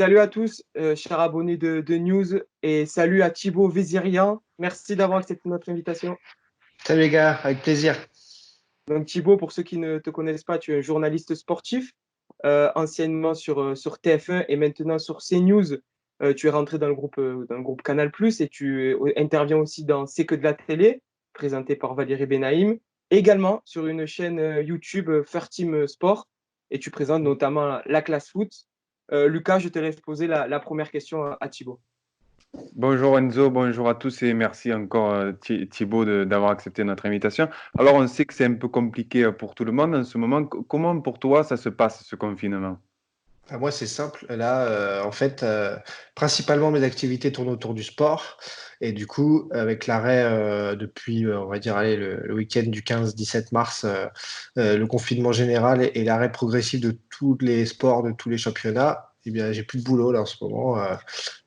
Salut à tous, chers abonnés de News, et salut à Thibaut Vézirian. Merci d'avoir accepté notre invitation. Salut les gars, avec plaisir. Donc Thibaut, pour ceux qui ne te connaissent pas, tu es un journaliste sportif, anciennement sur TF1 et maintenant sur CNews. Tu es rentré dans le groupe Canal+, et tu interviens aussi dans C'est que de la télé, présenté par Valérie Benaïm, également sur une chaîne YouTube First Team Sport, et tu présentes notamment la classe foot. Lucas, je te laisse poser la première question à Thibaut. Bonjour Enzo, bonjour à tous et merci encore Thibaut d'avoir accepté notre invitation. Alors on sait que c'est un peu compliqué pour tout le monde en ce moment. Comment pour toi ça se passe ce confinement? Moi, c'est simple. Là, principalement, mes activités tournent autour du sport. Et du coup, avec l'arrêt depuis, on va dire, allez, le week-end du 15-17 mars, le confinement général et l'arrêt progressif de tous les sports, de tous les championnats, eh bien, j'ai plus de boulot là en ce moment.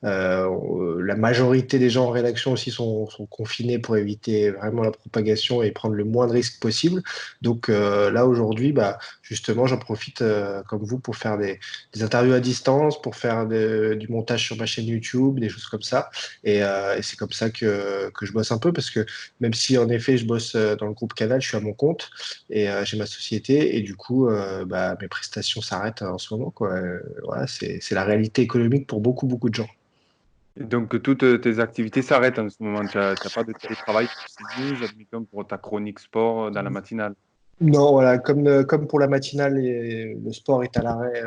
La majorité des gens en rédaction aussi sont confinés pour éviter vraiment la propagation et prendre le moins de risques possible. Donc là, aujourd'hui, bah, justement, j'en profite comme vous pour faire des interviews à distance, pour faire du montage sur ma chaîne YouTube, des choses comme ça. Et c'est comme ça que je bosse un peu parce que même si en effet je bosse dans le groupe Canal, je suis à mon compte et j'ai ma société et du coup bah, mes prestations s'arrêtent en ce moment, quoi. Voilà, c'est la réalité économique pour beaucoup, beaucoup de gens. Et donc toutes tes activités s'arrêtent en ce moment. Tu n'as pas de télétravail pour CNews, admettons pour ta chronique sport dans la matinale. Non, voilà, comme pour la matinale, le sport est à l'arrêt,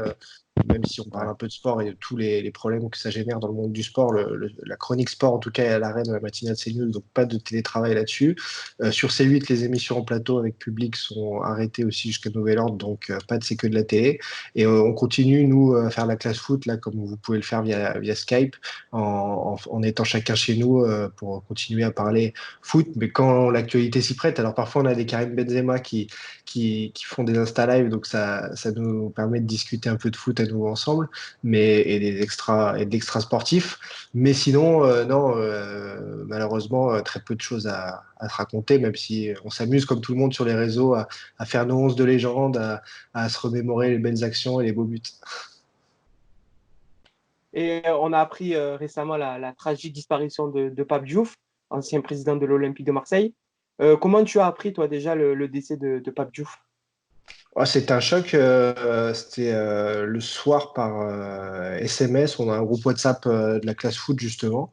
même si on parle Ouais. un peu de sport et de tous les problèmes que ça génère dans le monde du sport, la chronique sport en tout cas est à l'arrêt de la matinale CNews, donc pas de télétravail là-dessus. Sur C8, les émissions en plateau avec public sont arrêtées aussi jusqu'à nouvel ordre, donc pas de c'est que de la télé. Et on continue, nous, à faire la classe foot, là, comme vous pouvez le faire via Skype, en étant chacun chez nous pour continuer à parler foot, mais quand l'actualité s'y prête. Alors parfois on a des Karim Benzema qui font des Insta Live, donc ça nous permet de discuter un peu de foot à nouveau ensemble, mais et des extras et de l'extra sportif. Mais sinon, non, malheureusement, très peu de choses à se raconter, même si on s'amuse comme tout le monde sur les réseaux à faire nos 11 de légende, à se remémorer les belles actions et les beaux buts. Et on a appris récemment la tragique disparition de Pape Diouf, ancien président de l'Olympique de Marseille. Comment tu as appris, toi, déjà, le décès de Pape Diouf? Oh, c'était un choc. C'était le soir par SMS. On a un groupe WhatsApp de la classe foot justement.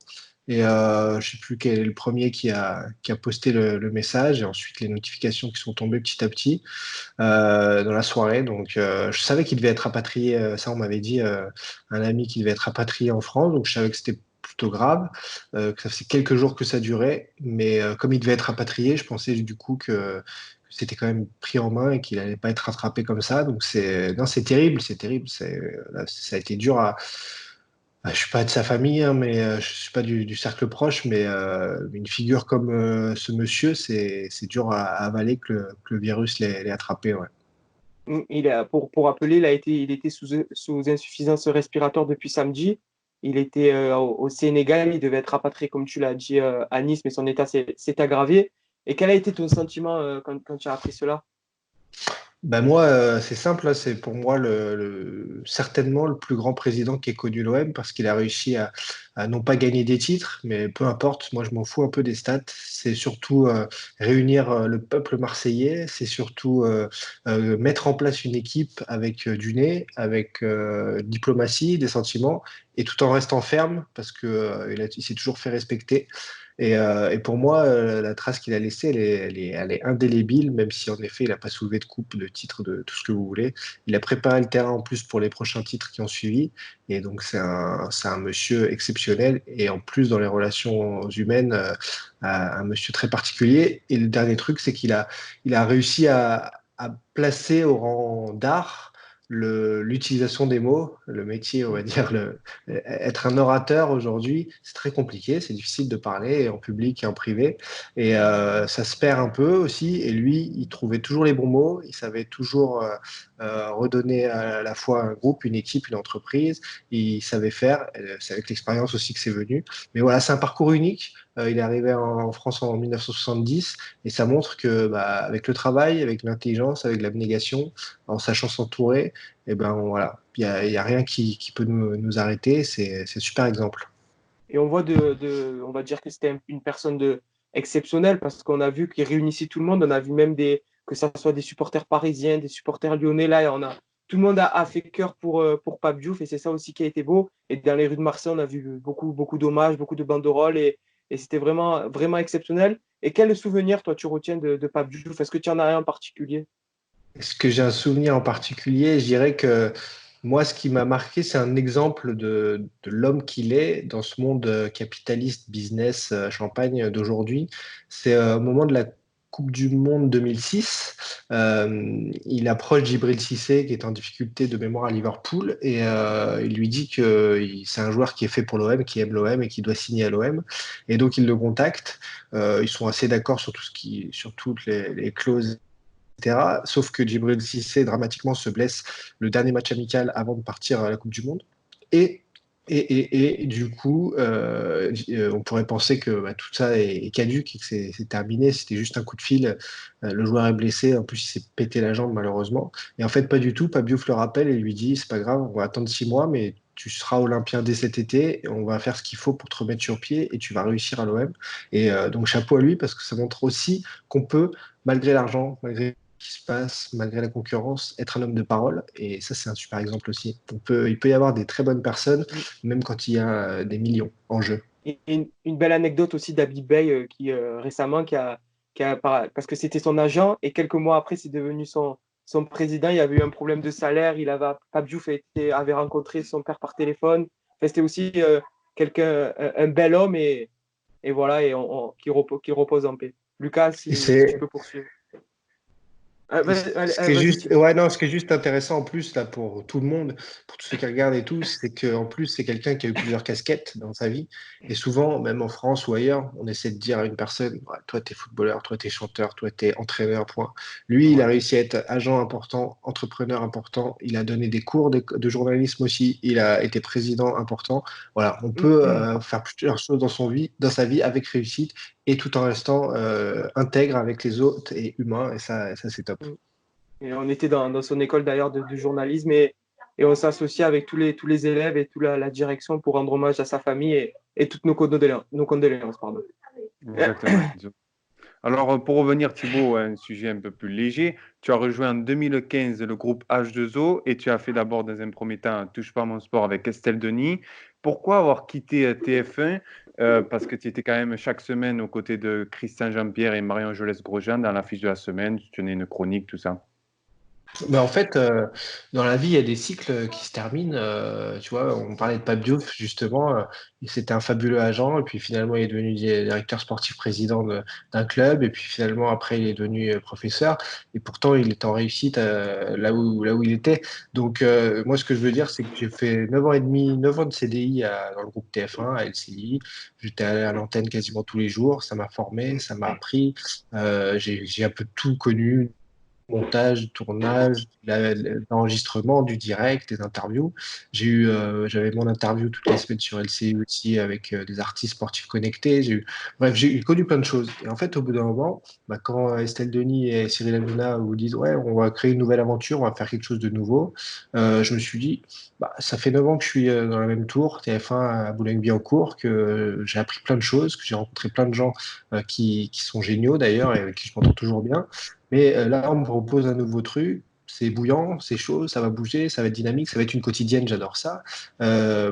Et je sais plus quel est le premier qui a posté le message et ensuite les notifications qui sont tombées petit à petit dans la soirée. Donc je savais qu'il devait être rapatrié. Ça, on m'avait dit un ami qui devait être rapatrié en France. Donc je savais que c'était plutôt grave, que ça faisait quelques jours que ça durait. Mais comme il devait être rapatrié, je pensais du coup que c'était quand même pris en main et qu'il allait pas être rattrapé comme ça. Donc non, c'est terrible, c'est terrible. Là, ça a été dur à. Je suis pas de sa famille, hein, mais je suis pas du cercle proche, mais une figure comme ce monsieur, c'est dur à avaler que le virus l'ait attrapé. Ouais. Pour rappeler, il était sous insuffisance respiratoire depuis samedi. Il était au Sénégal, il devait être rapatrié, comme tu l'as dit, à Nice, mais son état s'est aggravé. Et quel a été ton sentiment quand tu as appris cela? Ben moi, c'est simple, hein, c'est pour moi certainement le plus grand président qui ait connu l'OM parce qu'il a réussi à non pas gagner des titres, mais peu importe, moi je m'en fous un peu des stats. C'est surtout réunir le peuple marseillais, c'est surtout mettre en place une équipe avec du nez, avec diplomatie, des sentiments, et tout en restant ferme parce que il s'est toujours fait respecter. Et pour moi, la trace qu'il a laissée, elle est indélébile, même si en effet, il n'a pas soulevé de coupe, de titre, de tout ce que vous voulez. Il a préparé le terrain en plus pour les prochains titres qui ont suivi. Et donc, c'est un monsieur exceptionnel. Et en plus, dans les relations humaines, un monsieur très particulier. Et le dernier truc, c'est il a réussi à placer au rang d'art l'utilisation des mots, le métier, on va dire, être un orateur aujourd'hui, c'est très compliqué, c'est difficile de parler en public et en privé, et ça se perd un peu aussi. Et lui, il trouvait toujours les bons mots, il savait toujours redonner à la fois un groupe, une équipe, une entreprise. Il savait faire, c'est avec l'expérience aussi que c'est venu. Mais voilà, c'est un parcours unique. Il est arrivé en France en 1970 et ça montre que avec le travail, avec l'intelligence, avec l'abnégation, en sachant s'entourer, et ben voilà, il y a rien qui peut nous arrêter. C'est un super exemple. Et on voit on va dire que c'était une personne exceptionnelle parce qu'on a vu qu'il réunissait tout le monde. On a vu même que ça soit des supporters parisiens, des supporters lyonnais. Là, tout le monde a fait cœur pour Pape Diouf et c'est ça aussi qui a été beau. Et dans les rues de Marseille, on a vu beaucoup d'hommages, beaucoup de banderoles et c'était vraiment exceptionnel. Et quel souvenir, toi, tu retiens de Pape Diouf? Est-ce que tu en as un en particulier? Est-ce que j'ai un souvenir en particulier? Je dirais que moi, ce qui m'a marqué, c'est un exemple de l'homme qu'il est dans ce monde capitaliste, business, champagne d'aujourd'hui. C'est au moment de la Coupe du Monde 2006. Il approche Djibril Cissé, qui est en difficulté de mémoire à Liverpool, et il lui dit que c'est un joueur qui est fait pour l'OM, qui aime l'OM et qui doit signer à l'OM. Et donc, il le contacte. Ils sont assez d'accord sur sur toutes les clauses, etc. Sauf que Djibril Cissé dramatiquement se blesse le dernier match amical avant de partir à la Coupe du Monde. Et, et du coup, on pourrait penser que tout ça est caduque et que c'est terminé. C'était juste un coup de fil. Le joueur est blessé. En plus, il s'est pété la jambe malheureusement. Et en fait, pas du tout. Pape Diouf le rappelle et lui dit, c'est pas grave, on va attendre 6 mois, mais tu seras olympien dès cet été, et on va faire ce qu'il faut pour te remettre sur pied et tu vas réussir à l'OM. Et donc chapeau à lui parce que ça montre aussi qu'on peut, malgré l'argent, malgré ce qui se passe, malgré la concurrence, être un homme de parole. Et ça, c'est un super exemple aussi. Il peut y avoir des très bonnes personnes, même quand il y a des millions en jeu. Et une belle anecdote aussi d'Habib Beye qui récemment, parce que c'était son agent et quelques mois après, c'est devenu son président. Il y avait eu un problème de salaire. Pape Diouf avait rencontré son père par téléphone. Enfin, c'était aussi un bel homme et voilà, qui repose en paix. Lucas, Et si tu c'est peux poursuivre. Ce qui est Vas-y, juste, Thibaut. ouais, non, ce qui est juste intéressant en plus là pour tout le monde, pour tous ceux qui regardent et tout, c'est qu'en plus c'est quelqu'un qui a eu plusieurs casquettes dans sa vie. Et souvent, même en France ou ailleurs, on essaie de dire à une personne, ouais, toi t'es footballeur, toi t'es chanteur, toi t'es entraîneur, point. Lui, il a Ouais. réussi à être agent important, entrepreneur important. Il a donné des cours de journalisme aussi. Il a été président important. Voilà, on peut faire plusieurs choses dans sa vie avec réussite et tout en restant intègre avec les autres et humain. Et ça c'est top. Et on était dans son école d'ailleurs de journalisme et on s'associe avec tous les élèves et toute la direction pour rendre hommage à sa famille et toutes nos condoléances, pardon. Exactement, Enzo. Alors, pour revenir, Thibaut, à un sujet un peu plus léger, tu as rejoint en 2015 le groupe H2O et tu as fait d'abord, dans un premier temps, Touche pas à mon sport avec Estelle Denis. Pourquoi avoir quitté TF1? Parce que tu étais quand même chaque semaine aux côtés de Christian Jean-Pierre et Marion-Jolès Grosjean dans l'affiche de la semaine. Tu tenais une chronique, tout ça. Mais en fait, dans la vie, il y a des cycles qui se terminent. Tu vois, on parlait de Pape Diouf, justement. C'était un fabuleux agent. Et puis finalement, il est devenu directeur sportif président d'un club. Et puis finalement, après, il est devenu professeur. Et pourtant, il est en réussite là où il était. Donc, moi, ce que je veux dire, c'est que j'ai fait 9 ans et demi, 9 ans de CDI dans le groupe TF1, à LCI. J'étais à l'antenne quasiment tous les jours. Ça m'a formé, ça m'a appris. J'ai un peu tout connu, montage, tournage, l'enregistrement, du direct, des interviews. J'avais mon interview toutes les semaines sur LCI aussi avec des artistes sportifs connectés. Bref, j'ai connu plein de choses. Et en fait, au bout d'un moment, quand Estelle Denis et Cyril Hanouna vous disent, ouais, on va créer une nouvelle aventure, on va faire quelque chose de nouveau, je me suis dit, ça fait 9 ans que je suis dans la même tour, TF1 à Boulogne-Billancourt, que j'ai appris plein de choses, que j'ai rencontré plein de gens qui sont géniaux d'ailleurs et avec qui je m'entends toujours bien. Mais là, on me propose un nouveau truc. C'est bouillant, c'est chaud, ça va bouger, ça va être dynamique, ça va être une quotidienne, j'adore ça. Euh,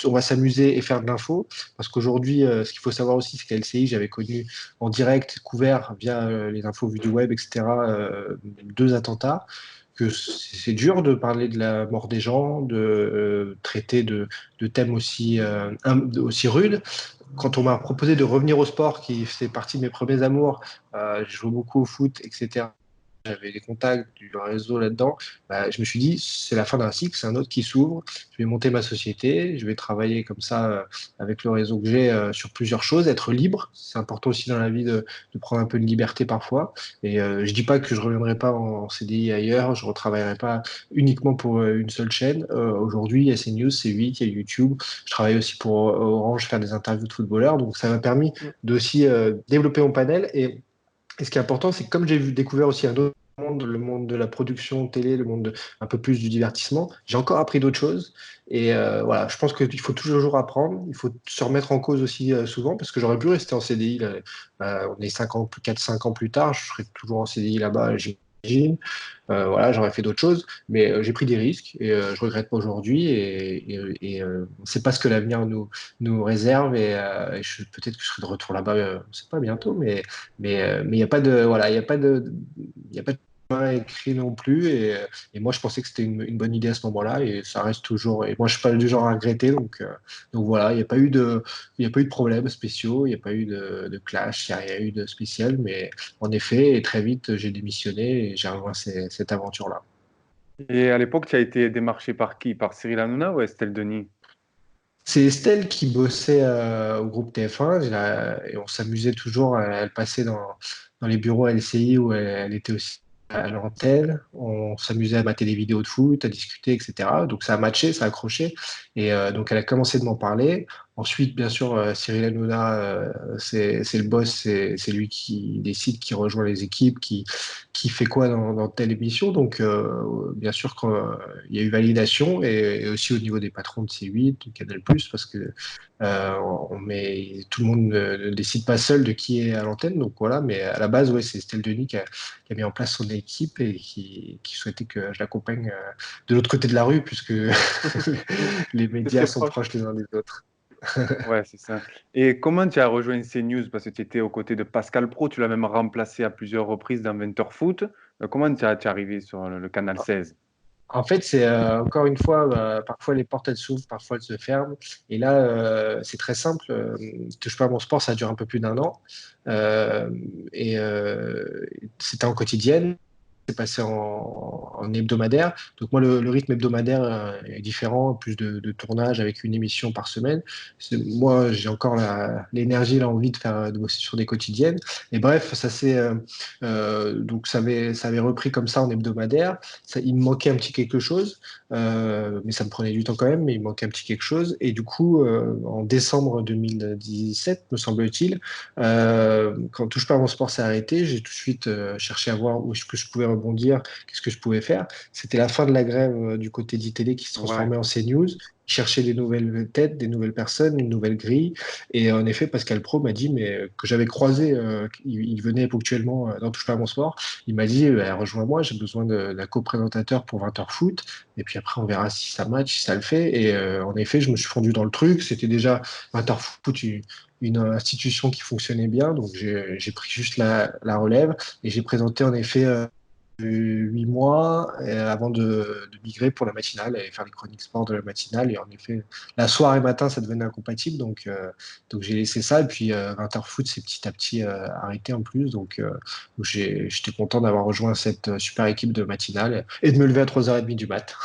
on va s'amuser et faire de l'info. Parce qu'aujourd'hui, ce qu'il faut savoir aussi, c'est qu'à LCI, j'avais connu en direct, couvert via les infos vues du web, etc., 2 attentats. Que c'est dur de parler de la mort des gens, de traiter de thèmes aussi rudes. Quand on m'a proposé de revenir au sport, qui fait partie de mes premiers amours, je joue beaucoup au foot, etc. j'avais des contacts, du réseau là-dedans. Bah, je me suis dit, c'est la fin d'un cycle, c'est un autre qui s'ouvre. Je vais monter ma société, je vais travailler comme ça avec le réseau que j'ai sur plusieurs choses, être libre. C'est important aussi dans la vie de prendre un peu de liberté parfois. Et je dis pas que je reviendrai pas en CDI ailleurs, je retravaillerai pas uniquement pour une seule chaîne. Aujourd'hui, il y a CNews, C8, il y a YouTube. Je travaille aussi pour Orange, faire des interviews de footballeurs. Donc ça m'a permis Mm. d'aussi développer mon panel. Et ce qui est important, c'est que comme j'ai découvert aussi un autre monde, le monde de la production télé, le monde un peu plus du divertissement, j'ai encore appris d'autres choses. Et voilà, je pense qu'il faut toujours apprendre. Il faut se remettre en cause aussi souvent, parce que j'aurais pu rester en CDI. Là, on est 5 ans, 4-5 ans plus tard, je serais toujours en CDI là-bas, j'imagine. Voilà, j'aurais fait d'autres choses, mais j'ai pris des risques et je regrette pas aujourd'hui. On ne sait pas ce que l'avenir nous réserve. Peut-être que je serai de retour là-bas, c'est pas bientôt, mais il n'y a pas de, voilà, il y a pas de chemin écrit non plus. Et moi, je pensais que c'était une bonne idée à ce moment-là, et ça reste toujours. Et moi, je suis pas du genre à regretter, donc voilà, il y a pas eu de problèmes spéciaux, il n'y a pas eu de clash, il n'y a rien eu de spécial, mais en effet, et très vite, j'ai démissionné et j'ai rejoint cette aventure-là. Et à l'époque, tu as été démarché par qui? Par Cyril Hanouna ou Estelle Denis? C'est Estelle qui bossait au groupe TF1 et on s'amusait toujours. Elle passait dans les bureaux à LCI où elle était aussi à l'antenne. On s'amusait à mater des vidéos de foot, à discuter, etc. Donc ça a matché, ça a accroché. Et donc elle a commencé de m'en parler. Ensuite, bien sûr, Cyril Hanouna, c'est le boss, c'est lui qui décide, qui rejoint les équipes, qui fait quoi dans telle émission. Donc, bien sûr, quand, il y a eu validation et aussi au niveau des patrons de C8, de Canal+, parce que tout le monde ne décide pas seul de qui est à l'antenne. Donc voilà, mais à la base, ouais, c'est Estelle Denis qui a mis en place son équipe et qui souhaitait que je l'accompagne de l'autre côté de la rue, puisque les C'est médias très sont proche. proches les uns des autres. Ouais, c'est ça. Et comment tu as rejoint CNews? Parce que tu étais aux côtés de Pascal Pro, tu l'as même remplacé à plusieurs reprises dans 20h Foot. Comment tu es arrivé sur le canal 16? En fait, c'est encore une fois, parfois les portes elles s'ouvrent, parfois elles se ferment. Et là, c'est très simple. Touche pas à mon sport, ça dure un peu plus d'un an. Euh, et c'était en quotidienne. C'est passé en hebdomadaire. Donc moi, le rythme hebdomadaire est différent, plus de tournage avec une émission par semaine. Moi, j'ai encore l'énergie, l'envie de bosser sur des quotidiennes. Et bref, donc ça avait repris comme ça en hebdomadaire. Il me manquait un petit quelque chose, mais ça me prenait du temps quand même, mais il me manquait un petit quelque chose. Et du coup, en décembre 2017, me semble-t-il, quand Touche pas à mon sport s'est arrêté, j'ai tout de suite cherché à voir où est-ce que je pouvais rebondir, qu'est-ce que je pouvais faire. C'était la fin de la grève du côté d'ITélé qui se Ouais. transformait en CNews. Chercher des nouvelles têtes, des nouvelles personnes, une nouvelle grille. Et en effet, Pascal Pro m'a dit, mais que j'avais croisé, il venait ponctuellement dans Touche pas à mon sport. Il m'a dit, rejoins-moi, j'ai besoin d'un co-présentateur pour 20h foot. Et puis après, on verra si ça match, si ça le fait. Et en effet, je me suis fondu dans le truc. C'était déjà 20h foot, une institution qui fonctionnait bien. Donc, j'ai pris juste la relève et j'ai présenté en effet 8 mois avant de migrer pour la matinale et faire les chroniques sport de la matinale. Et en effet, la soir et matin, ça devenait incompatible. Donc j'ai laissé ça. Et puis, 20h foot, c'est petit à petit arrêté en plus. Donc j'étais content d'avoir rejoint cette super équipe de matinale et de me lever à 3h30 du mat.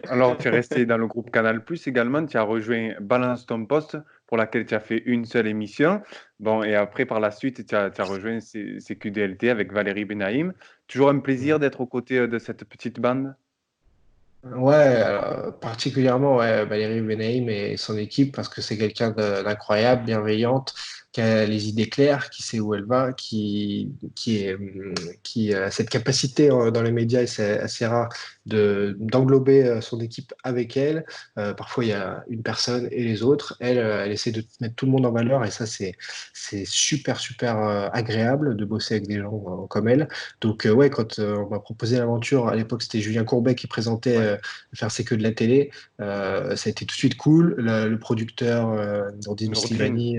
Alors, tu es resté dans le groupe Canal+, également, tu as rejoint Balance ton poste, pour laquelle tu as fait une seule émission. Bon, et après, par la suite, tu as rejoint CQDLT avec Valérie Benaïm. Toujours un plaisir d'être aux côtés de cette petite bande. Ouais, particulièrement Valérie Benaïm et son équipe parce que c'est quelqu'un d'incroyable, bienveillante, qui a les idées claires, qui sait où elle va, qui a cette capacité dans les médias et c'est assez rare d'englober son équipe avec elle. Parfois il y a une personne et les autres. Elle essaie de mettre tout le monde en valeur et ça c'est super agréable de bosser avec des gens comme elle. Donc ouais, quand on m'a proposé l'aventure, à l'époque c'était Julien Courbet qui présentait Ouais. faire c'est que de la télé. Ça a été tout de suite cool. Le producteur, Nordine Nourdine. Silvani,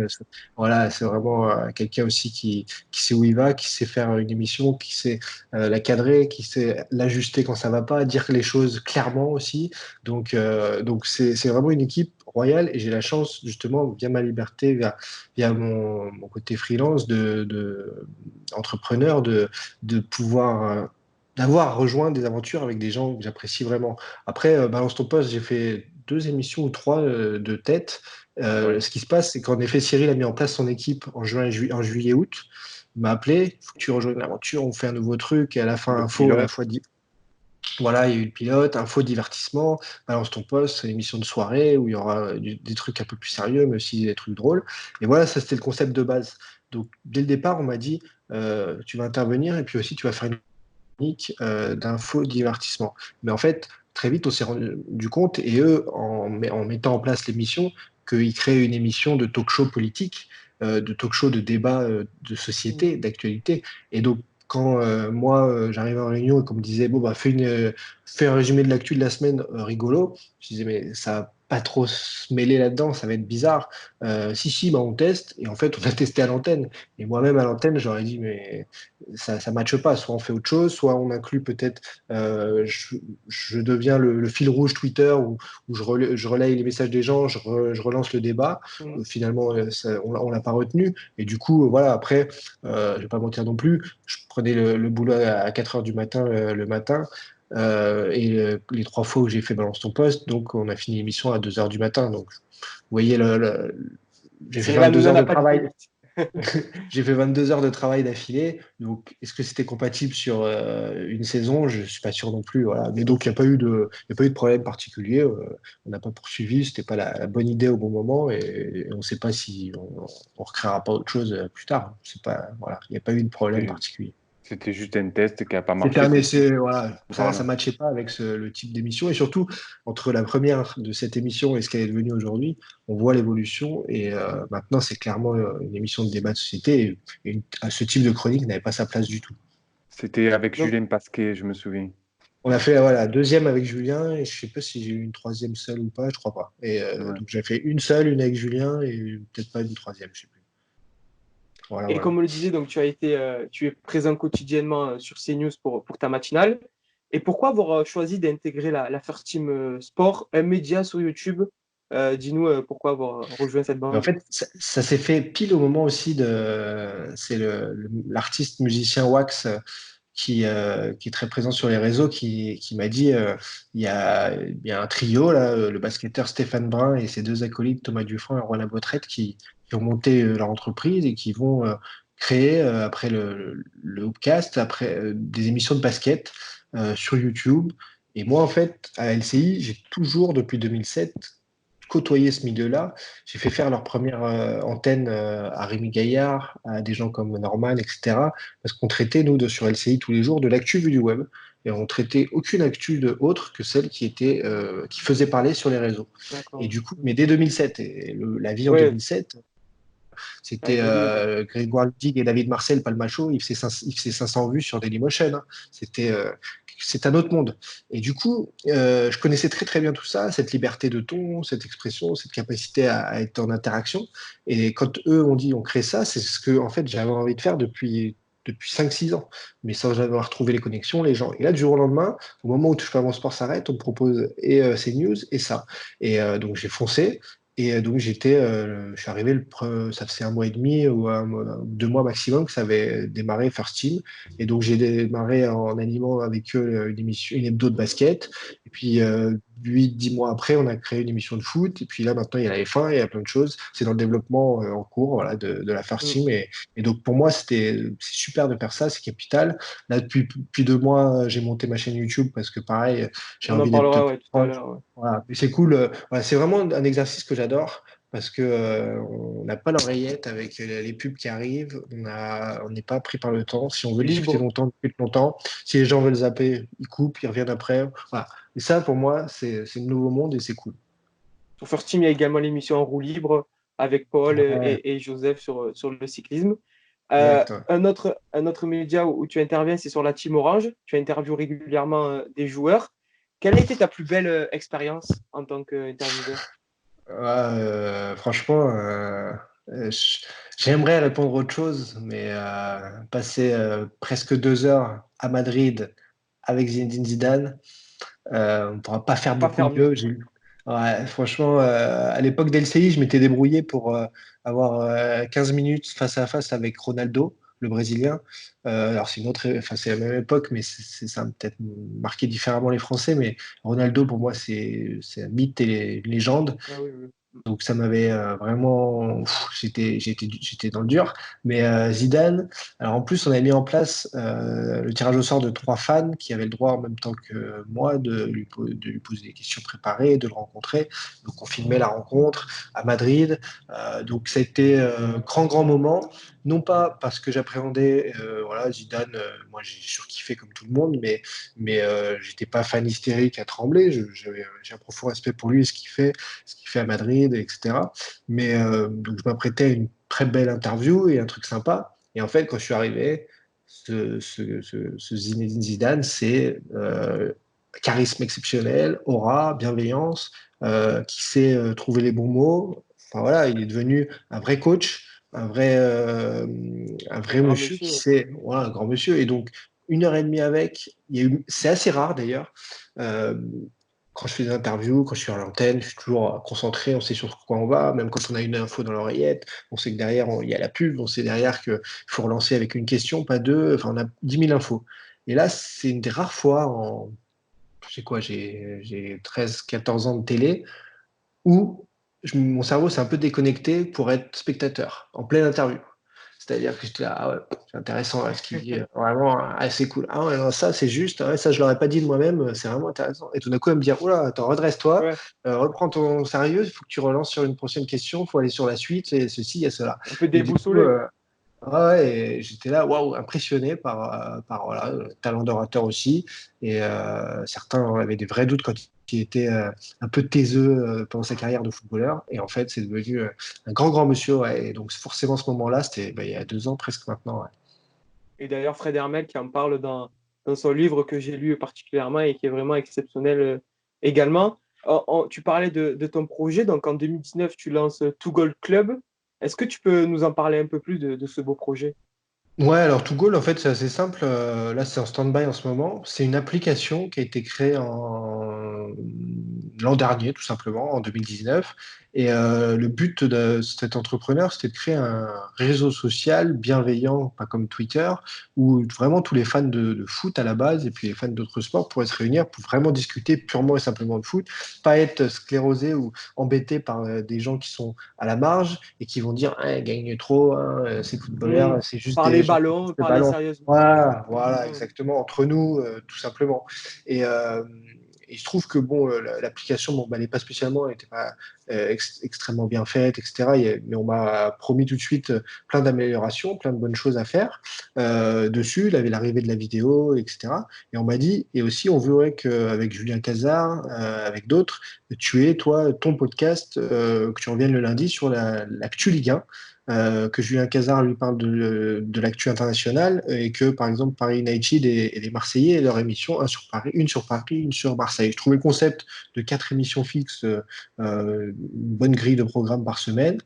voilà, voilà, c'est vraiment quelqu'un aussi qui sait où il va, qui sait faire une émission, qui sait la cadrer, qui sait l'ajuster quand ça va pas, dire les choses clairement aussi. Donc c'est vraiment une équipe royale et j'ai la chance, justement, via ma liberté, via mon côté freelance entrepreneur, de pouvoir d'avoir rejoint des aventures avec des gens que j'apprécie vraiment. Après, Balance ton poste, j'ai fait 2 émissions ou 3 de tête. Ouais. Ce qui se passe, c'est qu'en effet, Cyril a mis en place son équipe en juillet, août. Il m'a appelé, faut que tu rejoignes l'aventure, on fait un nouveau truc. Et à la fin, Le info, à la pilote. fois, voilà, il y a eu le pilote, info, divertissement, Balance ton poste, c'est une émission de soirée où il y aura des trucs un peu plus sérieux, mais aussi des trucs drôles. Et voilà, ça c'était le concept de base. Donc, dès le départ, on m'a dit, tu vas intervenir et puis aussi tu vas faire une chronique d'info, divertissement. Mais en fait, très vite, on s'est rendu compte, et eux, en mettant en place l'émission, qu'ils créaient une émission de talk-show politique, de talk-show de débat de société, d'actualité. Et donc, quand moi, j'arrivais en réunion et qu'on me disait, bon, bah, fais un résumé de l'actu de la semaine rigolo, je disais, mais ça va pas trop se mêler là-dedans, ça va être bizarre. Si, bah, on teste. Et en fait, on a testé à l'antenne. Et moi-même, à l'antenne, j'aurais dit, mais ça ne matche pas. Soit on fait autre chose, soit on inclut peut-être, je deviens le fil rouge Twitter où je relaye les messages des gens, je relance le débat. Finalement, on l'a pas retenu. Et du coup, voilà, après, je vais pas mentir non plus, je prenais le boulot à 4 heures du matin le matin. Les 3 fois où j'ai fait Balance ton poste, donc on a fini l'émission à 2 heures du matin. Donc, vous voyez, j'ai fait C'est la 22 maison heures n'a de pas de travail. limite. J'ai fait 22 heures de travail d'affilée. Donc, est-ce que c'était compatible sur une saison? Je suis pas sûr non plus. Voilà. Mais donc, il y a pas eu de problème particulier. On n'a pas poursuivi. C'était pas la bonne idée au bon moment. Et on ne sait pas si on recréera pas autre chose plus tard. C'est pas, voilà. Il n'y a pas eu de problème Et particulier. c'était juste un test qui n'a pas C'était marché. un essai, voilà, ça Voilà. ne matchait pas avec le type d'émission. Et surtout, entre la première de cette émission et ce qu'elle est devenue aujourd'hui, on voit l'évolution. Et maintenant, c'est clairement une émission de débat de société. Ce type de chronique n'avait pas sa place du tout. C'était avec Donc, Julien Pasquet, je me souviens. On a fait voilà, deuxième avec Julien, et je sais pas si j'ai eu une troisième seule ou pas, je crois pas. Et Ouais. donc j'ai fait une seule, une avec Julien, et peut-être pas une troisième, je sais plus. Voilà, et voilà. comme on le disait, donc tu es présent quotidiennement sur CNews pour ta matinale. Et pourquoi avoir choisi d'intégrer la First Team Sport, un média sur YouTube? Dis-nous pourquoi avoir rejoint cette Mais en bande. fait, ça s'est fait pile au moment aussi c'est l'artiste musicien Wax qui est très présent sur les réseaux, qui m'a dit il y a un trio, là, le basketteur Stéphane Brun et ses 2 acolytes, Thomas Dufresne et Roland Botrette, qui ont monté leur entreprise et qui vont créer, après le Hoopcast, après des émissions de basket sur YouTube. Et moi, en fait, à LCI, j'ai toujours, depuis 2007, côtoyé ce milieu-là. J'ai fait faire leur première antenne à Rémi Gaillard, à des gens comme Norman, etc. Parce qu'on traitait, nous, sur LCI tous les jours, de l'actu vue du web. Et on traitait aucune actu autre que celle qui faisait parler sur les réseaux. Et D'accord. du coup, mais dès 2007, et la vie en Ouais, 2007, ça a c'était évolué, quoi. Grégoire Ludig et David Marcel Palmacho, il faisait 500 vues sur Dailymotion. Hein. C'est un autre monde. Et du coup, je connaissais très très bien tout ça, cette liberté de ton, cette expression, cette capacité à être en interaction. Et quand eux ont dit on crée ça, c'est ce que en fait j'avais envie de faire depuis 5-6 ans, mais sans avoir trouvé les connexions, les gens. Et là, du jour au lendemain, au moment où Touche pas à mon sport s'arrête, on me propose et ces news et ça. Et donc j'ai foncé. Et donc je suis arrivé, ça faisait 1 mois et demi ou 2 mois maximum que ça avait démarré First Team. Et donc j'ai démarré en animant avec eux une émission, une hebdo de basket. Et puis 8-10 mois après, on a créé une émission de foot. Et puis là maintenant il y a la F1, il y a plein de choses. C'est dans le développement en cours, voilà, de la First Mm. Team. Et donc pour moi c'est super de faire ça, c'est capital. Là depuis 2 mois, j'ai monté ma chaîne YouTube parce que pareil, j'ai On en envie d'être parlera plus ouais, tout à proche. l'heure. Ouais. Voilà. Et c'est cool. Voilà, c'est vraiment un exercice que j'adore parce que on n'a pas l'oreillette avec les pubs qui arrivent. On n'est pas pris par le temps. Si on veut discuter Libre. longtemps, on discute longtemps. Si les gens veulent zapper, ils coupent, ils reviennent après. Voilà. Et ça, pour moi, c'est le nouveau monde et c'est cool. Sur First Team, il y a également l'émission en roue libre avec Paul Ouais, et Joseph sur le cyclisme. exact. Ouais. Un autre média où tu interviens, c'est sur la Team Orange. Tu interviews régulièrement des joueurs. Quelle a été ta plus belle expérience en tant qu'intervieweur? Franchement, je, J'aimerais répondre autre chose, mais passer presque 2 heures à Madrid avec Zinedine Zidane, on ne pourra pas faire Pas beaucoup faire mieux. mieux. Ouais, franchement, à l'époque d'LCI, je m'étais débrouillé pour avoir 15 minutes face à face avec Ronaldo, le Brésilien. Alors c'est enfin c'est la même époque, mais ça a peut-être marqué différemment les Français. Mais Ronaldo, pour moi, c'est un mythe et légende. Ah oui, oui. Donc ça m'avait vraiment, j'étais dans le dur. Mais Zidane, alors en plus on avait mis en place le tirage au sort de 3 fans qui avaient le droit en même temps que moi de lui poser des questions préparées, de le rencontrer. Donc on filmait la rencontre à Madrid. Donc ça a été un grand moment. Non pas parce que j'appréhendais, voilà, Zidane, moi j'ai surkiffé comme tout le monde, mais j'étais pas fan hystérique à trembler. J'ai un profond respect pour lui et ce qu'il fait à Madrid, etc. Mais donc je m'apprêtais à une très belle interview et un truc sympa. Et en fait, quand je suis arrivé, ce Zinedine Zidane, c'est charisme exceptionnel, aura, bienveillance, qui sait trouver les bons mots. Enfin voilà, il est devenu un vrai coach, un Un vrai grand monsieur qui monsieur. Ouais. sait, voilà, un grand monsieur. Et donc, 1 heure et demie avec, c'est assez rare d'ailleurs. Euh, Quand je fais des interviews, quand je suis à l'antenne, je suis toujours concentré, on sait sur quoi on va, même quand on a une info dans l'oreillette, on sait que derrière, il y a la pub, on sait derrière qu'il faut relancer avec une question, pas deux, enfin, on a 10 000 infos. Et là, c'est une des rares fois je sais quoi, j'ai 13, 14 ans de télé, où mon cerveau s'est un peu déconnecté pour être spectateur, en pleine interview. C'est-à-dire que j'étais là, ah ouais, c'est intéressant ce qu'il dit, vraiment, c'est cool. Ah ouais, non, ça c'est juste, ah ouais, ça je l'aurais pas dit de moi-même, c'est vraiment intéressant. Et tout d'un coup, elle me dit, oula, attends, redresse-toi, Ouais. reprends ton sérieux, il faut que tu relances sur une prochaine question, il faut aller sur la suite, et ceci, et cela. Un peu Et du coup, déboussolé. ouais, et j'étais là, waouh, impressionné par voilà, le talent d'orateur aussi. Et certains avaient des vrais doutes quand il était un peu taiseux pendant sa carrière de footballeur. Et en fait, c'est devenu un grand monsieur. Ouais. Et donc, forcément, ce moment-là, c'était il y a 2 ans presque maintenant. Ouais. Et d'ailleurs, Fred Hermel qui en parle dans son livre que j'ai lu particulièrement et qui est vraiment exceptionnel également. Tu parlais de ton projet, donc en 2019, tu lances Two Gold Club. Est-ce que tu peux nous en parler un peu plus de ce beau projet? Ouais, alors Togoal, en fait, c'est assez simple. Là, c'est en stand-by en ce moment. C'est une application qui a été créée l'an dernier, tout simplement, en 2019. Et le but de cet entrepreneur, c'était de créer un réseau social bienveillant, pas comme Twitter, où vraiment tous les fans de foot à la base et puis les fans d'autres sports pourraient se réunir pour vraiment discuter purement et simplement de foot, pas être sclérosés ou embêtés par des gens qui sont à la marge et qui vont dire ah, ils gagnent trop, hein, ces Hmm. footballeurs, c'est juste des Parler gens qui ballon, touchent le parler ballon. sérieusement. Voilà, Hmm. exactement, entre nous, tout simplement. Et, euh, et il se trouve que bon, l'application, bon, bah, elle n'est pas spécialement, elle n'était pas extrêmement bien faite, etc. Mais on m'a promis tout de suite plein d'améliorations, plein de bonnes choses à faire dessus. Il avait l'arrivée de la vidéo, etc. Et on m'a dit, et aussi, on voudrait qu'avec Julien Cazard, avec d'autres, tu aies, toi, ton podcast, que tu reviennes le lundi sur l'actu Ligue 1, que Julien Cazard lui parle de l'actu internationale et que, par exemple, Paris United et les Marseillais aient leur émission, une sur Paris, une sur Marseille. Je trouvais le concept de 4 émissions fixes, une bonne grille de programme par semaine,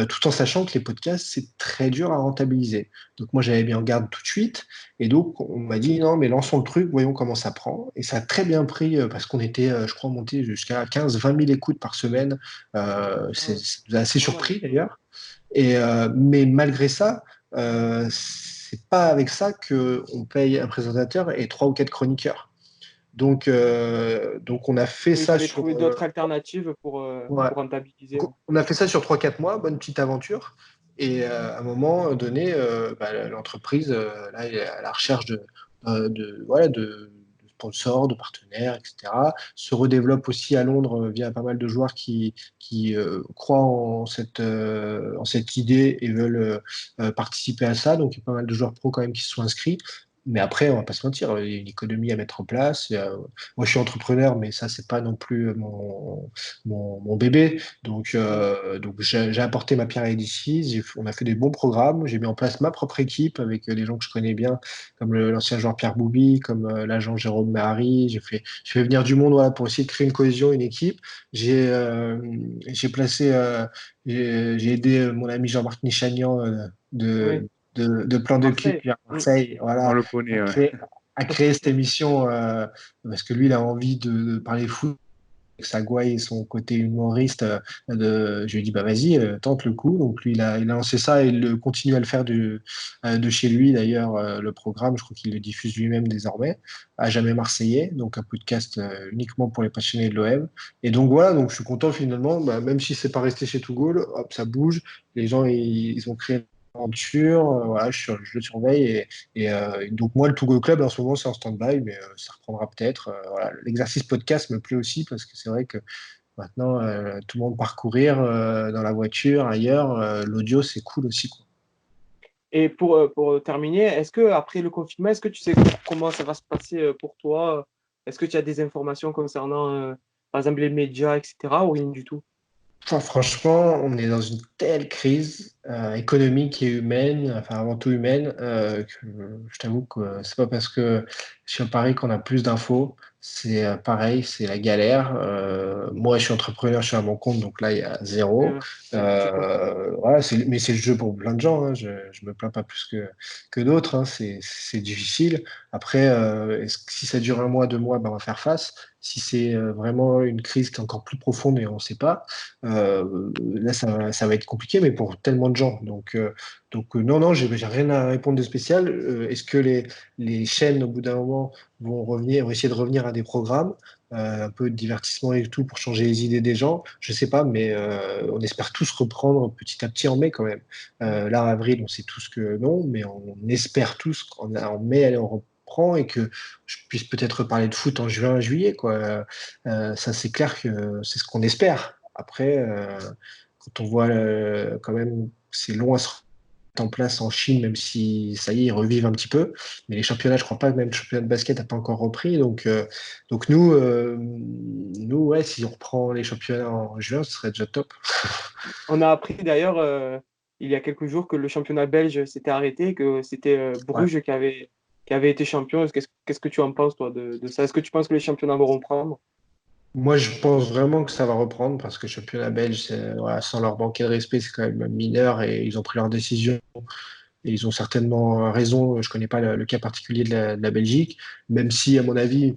tout en sachant que les podcasts, c'est très dur à rentabiliser. Donc moi, j'avais mis en garde tout de suite. Et donc, on m'a dit, non, mais lançons le truc, voyons comment ça prend. Et ça a très bien pris parce qu'on était, je crois, monté jusqu'à 15-20 000 écoutes par semaine. Ah, C'est assez pas mal. surpris d'ailleurs. Mais malgré ça, c'est pas avec ça qu'on paye un présentateur et 3 ou 4 chroniqueurs. Donc on a fait Oui, il ça fallait sur, trouver d'autres alternatives ouais. pour rentabiliser. Donc, on a fait ça sur 3 4 mois, bonne petite aventure. Et à un moment donné, l'entreprise, là, elle est à la recherche voilà, de sponsors, de partenaires, etc. Se redéveloppe aussi à Londres via pas mal de joueurs qui croient en cette idée et veulent participer à ça. Donc, il y a pas mal de joueurs pro quand même qui se sont inscrits. Mais après, on va pas se mentir, il y a une économie à mettre en place. Moi, je suis entrepreneur, mais ça, c'est pas non plus mon bébé. Donc j'ai apporté ma pierre à l'édifice. On a fait des bons programmes. J'ai mis en place ma propre équipe avec des gens que je connais bien, comme l'ancien joueur Pierre Boubi, comme l'agent Jérôme Mahari. J'ai fait venir du monde, voilà, pour essayer de créer une cohésion, une équipe. J'ai j'ai placé, j'ai aidé mon ami Jean-Marc Nichanian Oui, de Plan de Clic Marseille. vers Marseille, On voilà, le à connaît, ouais. créer, à créer cette émission parce que lui, il a envie de parler foot avec sa gouaille et son côté humoriste. Je lui ai dit, bah vas-y, tente le coup. Donc lui, il a lancé ça et il continue à le faire de chez lui, d'ailleurs, le programme. Je crois qu'il le diffuse lui-même désormais, à jamais Marseillais. Donc un podcast uniquement pour les passionnés de l'OM. Et donc voilà, donc je suis content finalement, bah, même si c'est pas resté chez Togo, hop, ça bouge. Les gens, ils ont créé aventure, voilà, je le surveille et donc moi le Togo Club en ce moment c'est en stand-by mais ça reprendra peut-être. Voilà. L'exercice podcast me plaît aussi parce que c'est vrai que maintenant tout le monde parcourir dans la voiture, ailleurs, l'audio c'est cool aussi quoi. Et pour terminer, est-ce que après le confinement, est-ce que tu sais comment ça va se passer pour toi? Est-ce que tu as des informations concernant, par exemple, les médias, etc., ou rien du tout? Enfin, franchement, on est dans une telle crise économique et humaine, enfin avant tout humaine, que je t'avoue que c'est pas parce que je suis à Paris qu'on a plus d'infos. C'est pareil, c'est la galère. Moi, je suis entrepreneur, je suis à mon compte, donc là, il y a zéro. Je comprends. Voilà, mais c'est le jeu pour plein de gens. Hein. Je me plains pas plus que d'autres. Hein. C'est difficile. Après, si ça dure un mois, 2 mois, ben, on va faire face. Si c'est vraiment une crise qui est encore plus profonde et on ne sait pas. Là, ça va être compliqué, mais pour tellement de gens. Donc non, non, j'ai rien à répondre de spécial. Est-ce que les chaînes, au bout d'un moment, vont essayer de revenir à des programmes, un peu de divertissement et tout, pour changer les idées des gens? Je sais pas, mais on espère tous reprendre petit à petit en mai quand même. Là, en avril, on sait tous que non, mais on espère tous qu'en mai, allez, on reprend et que je puisse peut-être parler de foot en juin, juillet, quoi. Ça, c'est clair que c'est ce qu'on espère. Après, quand on voit quand même c'est long à se mettre en place en Chine, même si ça y est, ils revivent un petit peu. Mais les championnats, je crois pas que même le championnat de basket n'a pas encore repris. Donc nous, ouais, si on reprend les championnats en juin, ce serait déjà top. On a appris d'ailleurs il y a quelques jours que le championnat belge s'était arrêté, que c'était Ouais. Bruges qui avait été champion. Qu'est-ce que tu en penses, toi, de ça? Est-ce que tu penses que les championnats vont reprendre? Moi, je pense vraiment que ça va reprendre parce que le championnat belge, voilà, sans leur manquer de respect, c'est quand même mineur et ils ont pris leur décision. Et ils ont certainement raison. Je connais pas le cas particulier de la Belgique, même si, à mon avis,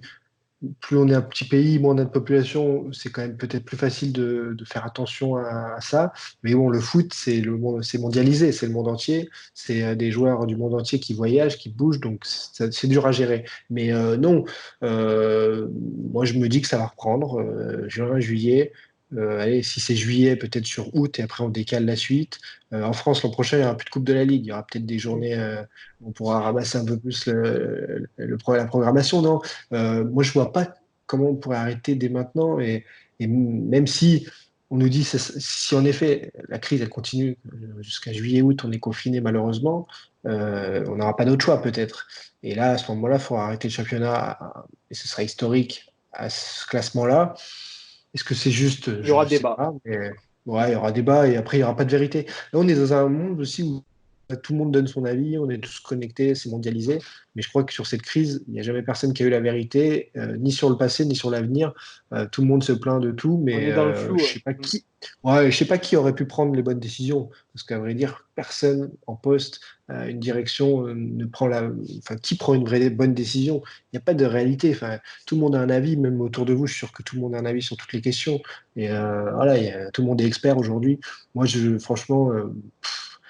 plus on est un petit pays, moins on a de population, c'est quand même peut-être plus facile de faire attention à ça. Mais bon, le foot, c'est mondialisé, c'est le monde entier, c'est des joueurs du monde entier qui voyagent, qui bougent, donc c'est dur à gérer. Mais non, moi je me dis que ça va reprendre, juin, juillet. Allez, si c'est juillet, peut-être sur août, et après on décale la suite. En France, l'an prochain, il n'y aura plus de Coupe de la Ligue. Il y aura peut-être des journées où on pourra ramasser un peu plus la programmation, non? Moi, je vois pas comment on pourrait arrêter dès maintenant. Et même si on nous dit, si en effet la crise elle continue jusqu'à juillet-août, on est confiné malheureusement, on n'aura pas d'autre choix peut-être. Et là, à ce moment-là, il faudra arrêter le championnat, et ce sera historique à ce classement-là. Est-ce que c'est juste? Il y Je aura ne sais débat. pas. Mais ouais, il y aura débat et après, il n'y aura pas de vérité. Là, on est dans un monde aussi où tout le monde donne son avis, on est tous connectés, c'est mondialisé. Mais je crois que sur cette crise, il n'y a jamais personne qui a eu la vérité, ni sur le passé, ni sur l'avenir. Tout le monde se plaint de tout, On mais est dans le flou. je sais pas qui. Ouais, je sais pas qui aurait pu prendre les bonnes décisions, parce qu'à vrai dire, personne en poste, une direction ne prend enfin, qui prend une vraie bonne décision? Il n'y a pas de réalité. Enfin, tout le monde a un avis, même autour de vous, je suis sûr que tout le monde a un avis sur toutes les questions. Et voilà, tout le monde est expert aujourd'hui. Moi, franchement,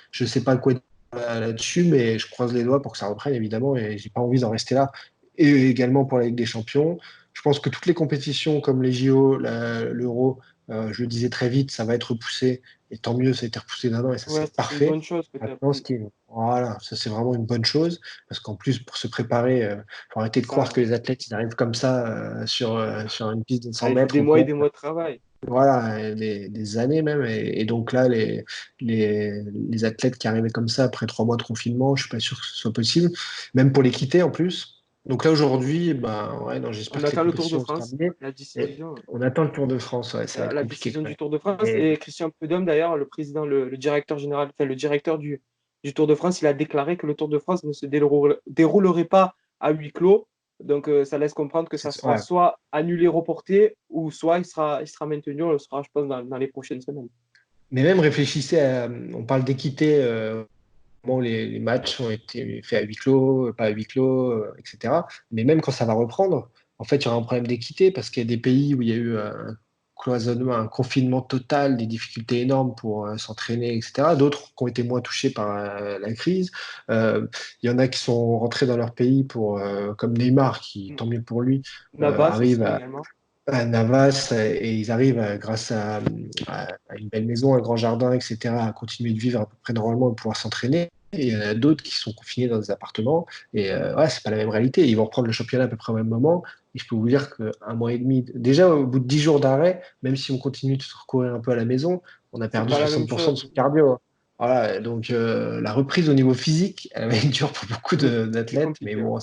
je sais pas quoi dire là-dessus, mais je croise les doigts pour que ça reprenne, évidemment, et j'ai pas envie d'en rester là. Et également pour la Ligue des Champions. Je pense que toutes les compétitions comme les JO, l'Euro, je le disais très vite, ça va être repoussé. Et tant mieux, ça a été repoussé d'un an et ça, Ouais, c'est ça, c'est une parfait. bonne chose, peut-être. Maintenant, voilà, ça, c'est vraiment une bonne chose. Parce qu'en plus, pour se préparer, faut arrêter C'est de croire ça. que les athlètes, ils arrivent comme ça sur une piste de 100 Ah, il faut mètres des ou mois et quoi. des mois de travail. Voilà, des années même. Et donc là, les athlètes qui arrivaient comme ça après 3 mois de confinement, je suis pas sûr que ce soit possible, même pour les quitter en plus. Donc là, aujourd'hui, ben, ouais, non, On j'espère que les attend le Tour de compétitions vont se France, terminer. la Et décision. on attend le Tour de France, ouais, ça va être La compliqué décision quand du même. Tour de France. Et Et Christian Prudhomme, d'ailleurs, le président, le directeur général, enfin le directeur du Tour de France, il a déclaré que le Tour de France ne se déroulerait pas à huis clos. Donc ça laisse comprendre que ça sera ouais. soit annulé, reporté, ou soit il sera maintenu. On le saura, je pense, dans les prochaines semaines. Mais même réfléchissez on parle d'équité, bon, les matchs ont été faits à huis clos, pas à huis clos, etc. Mais même quand ça va reprendre, en fait, il y aura un problème d'équité parce qu'il y a des pays où il y a eu un cloisonnement, un confinement total, des difficultés énormes pour s'entraîner, etc. D'autres qui ont été moins touchés par la crise. Il y en a qui sont rentrés dans leur pays comme Neymar, qui, tant mieux pour lui, Navas aussi arrive également. à Navas et ils arrivent, grâce à une belle maison, un grand jardin, etc., à continuer de vivre à peu près normalement et pouvoir s'entraîner. Et il y en a d'autres qui sont confinés dans des appartements. Et ouais, c'est pas la même réalité. Ils vont reprendre le championnat à peu près au même moment. Et je peux vous dire qu'un mois et demi, déjà au bout de 10 jours d'arrêt, même si on continue de se recourir un peu à la maison, on a C'est perdu pas la même 60% de son chose. cardio, hein. Voilà, donc la reprise au niveau physique, elle va être dure pour beaucoup C'est d'athlètes, mais compliqué. Ouais. bon,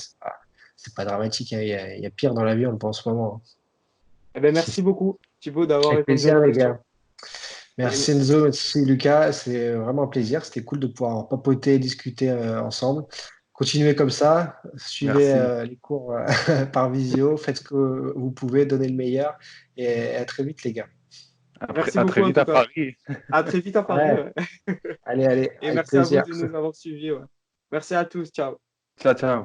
c'est pas dramatique, hein. Il y a pire dans la vie, on le pense en ce moment, Eh ben, hein. merci beaucoup, Thibaut, d'avoir Avec répondu à plaisir, nos les questions. gars. Et Merci Enzo, merci Lucas. C'est vraiment un plaisir. C'était cool de pouvoir papoter, discuter ensemble. Continuez comme ça. Suivez Merci. les cours par visio. Faites ce que vous pouvez, donnez le meilleur. Et à très vite, les gars. merci À très beaucoup, en vite tout à cas. Paris. À très vite à Paris. Ouais, Ouais. allez, Et avec merci à vous plaisir. de nous avoir suivis. Ouais. Merci à tous. Ciao. Ciao, ciao.